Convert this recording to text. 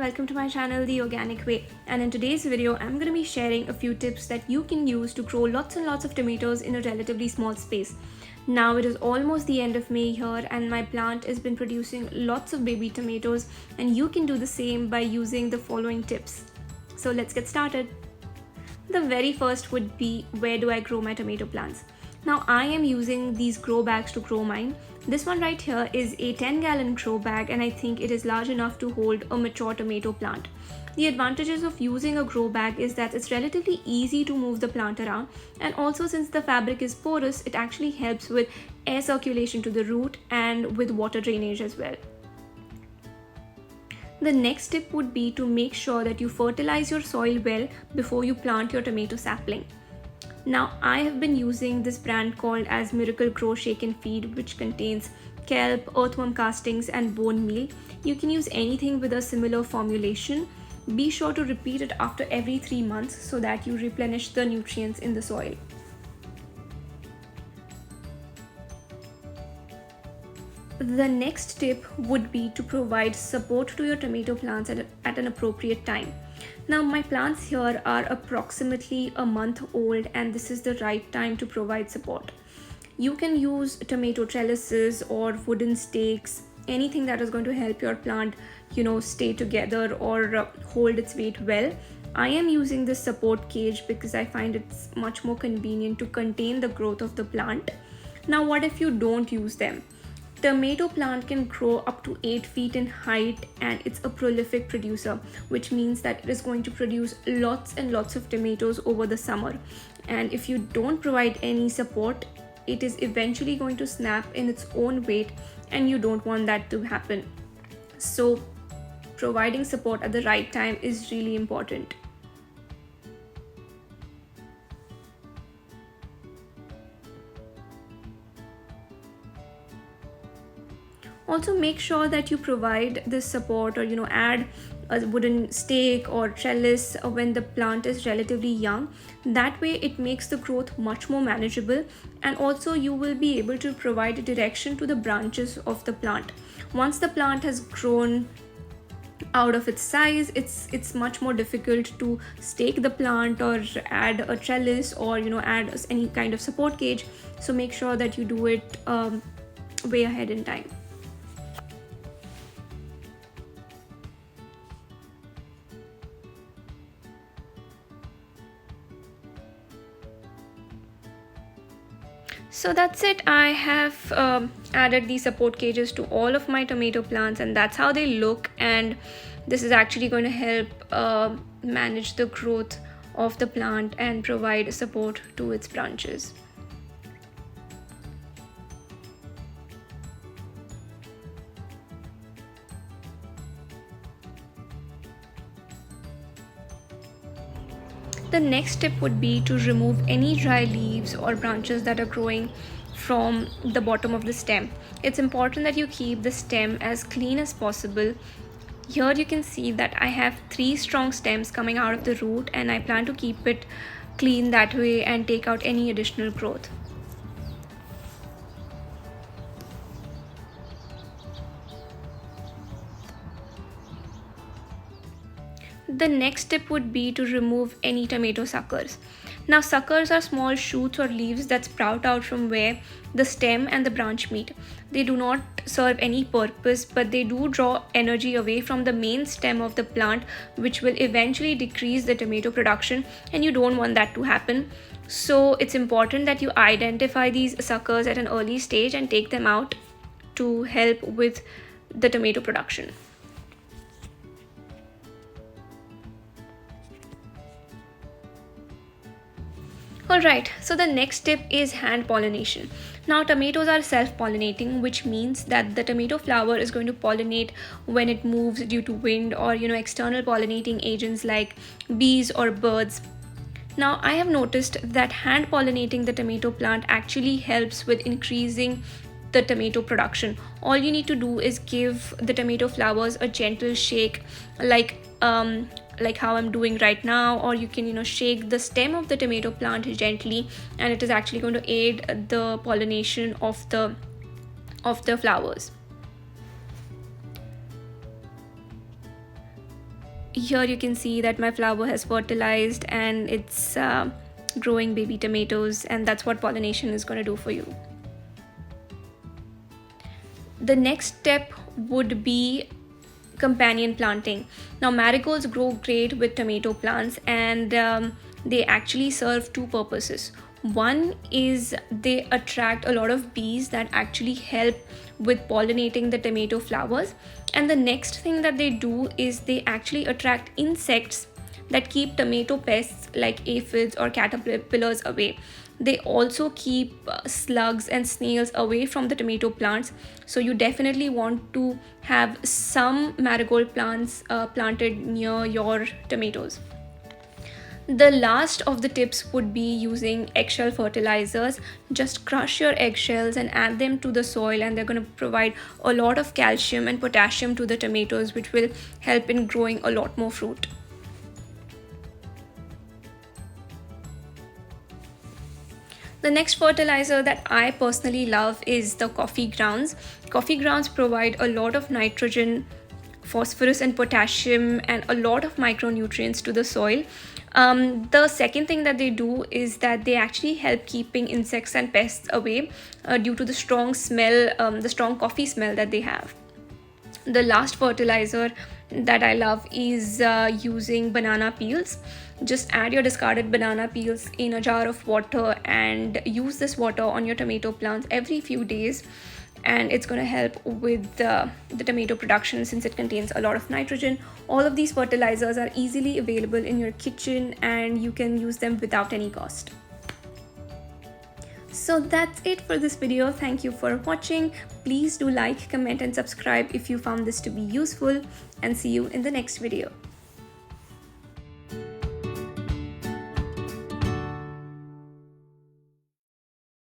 welcome to my channel The Organic Way, and in today's video I'm going to be sharing a few tips that you can use to grow lots and lots of tomatoes in a relatively small space. Now it is almost the end of May here and my plant has been producing lots of baby tomatoes, and you can do the same by using the following tips. So let's get started. The very first would be, where do I grow my tomato plants? Now I am using these grow bags to grow mine. This one right here is a 10-gallon grow bag, and I think it is large enough to hold a mature tomato plant. The advantages of using a grow bag is that it's relatively easy to move the plant around, and also since the fabric is porous, it actually helps with air circulation to the root and with water drainage as well. The next tip would be to make sure that you fertilize your soil well before you plant your tomato sapling. Now I have been using this brand called as Miracle Grow Shake and Feed, which contains kelp, earthworm castings and bone meal. You can use anything with a similar formulation. Be sure to repeat it after every 3 months so that you replenish the nutrients in the soil. The next tip would be to provide support to your tomato plants at an appropriate time. Now my plants here are approximately a month old, and this is the right time to provide support. You can use tomato trellises or wooden stakes, anything that is going to help your plant, stay together or hold its weight well. I am using this support cage because I find it's much more convenient to contain the growth of the plant. Now what if you don't use them? Tomato plant can grow up to 8 feet in height, and it's a prolific producer, which means that it is going to produce lots and lots of tomatoes over the summer. And if you don't provide any support, it is eventually going to snap in its own weight, and you don't want that to happen. So providing support at the right time is really important. Also make sure that you provide this support or add a wooden stake or trellis when the plant is relatively young. That way it makes the growth much more manageable, and also you will be able to provide direction to the branches of the plant. Once the plant has grown out of its size, it's much more difficult to stake the plant or add a trellis or add any kind of support cage. So make sure that you do it way ahead in time. So that's it. I have added these support cages to all of my tomato plants, and that's how they look, and this is actually going to help manage the growth of the plant and provide support to its branches. The next tip would be to remove any dry leaves or branches that are growing from the bottom of the stem. It's important that you keep the stem as clean as possible. Here you can see that I have 3 strong stems coming out of the root, and I plan to keep it clean that way and take out any additional growth. The next tip would be to remove any tomato suckers. Now suckers are small shoots or leaves that sprout out from where the stem and the branch meet. They do not serve any purpose, but they do draw energy away from the main stem of the plant, which will eventually decrease the tomato production, and you don't want that to happen. So it's important that you identify these suckers at an early stage and take them out to help with the tomato production. Alright, so the next tip is hand pollination. Now tomatoes are self-pollinating, which means that the tomato flower is going to pollinate when it moves due to wind or external pollinating agents like bees or birds. Now I have noticed that hand pollinating the tomato plant actually helps with increasing the tomato production. All you need to do is give the tomato flowers a gentle shake, like how I'm doing right now, or you can shake the stem of the tomato plant gently, and it is actually going to aid the pollination of the flowers. Here you can see that my flower has fertilized and it's growing baby tomatoes, and that's what pollination is going to do for you. The next step would be companion planting. Now marigolds grow great with tomato plants, and they actually serve two purposes. One is they attract a lot of bees that actually help with pollinating the tomato flowers, and the next thing that they do is they actually attract insects that keep tomato pests like aphids or caterpillars away. They also keep slugs and snails away from the tomato plants, so you definitely want to have some marigold plants planted near your tomatoes. The last of the tips would be using eggshell fertilizers. Just crush your eggshells and add them to the soil, and they're going to provide a lot of calcium and potassium to the tomatoes, which will help in growing a lot more fruit. The next fertilizer that I personally love is the coffee grounds. Coffee grounds provide a lot of nitrogen, phosphorus and potassium, and a lot of micronutrients to the soil. The second thing that they do is that they actually help keeping insects and pests away due to the strong smell, the strong coffee smell that they have. The last fertilizer that I love is using banana peels. Just add your discarded banana peels in a jar of water and use this water on your tomato plants every few days, and it's going to help with the tomato production since it contains a lot of nitrogen. All of these fertilizers are easily available in your kitchen and you can use them without any cost. So that's it for this video. Thank you for watching. Please do like, comment and subscribe if you found this to be useful, and see you in the next video.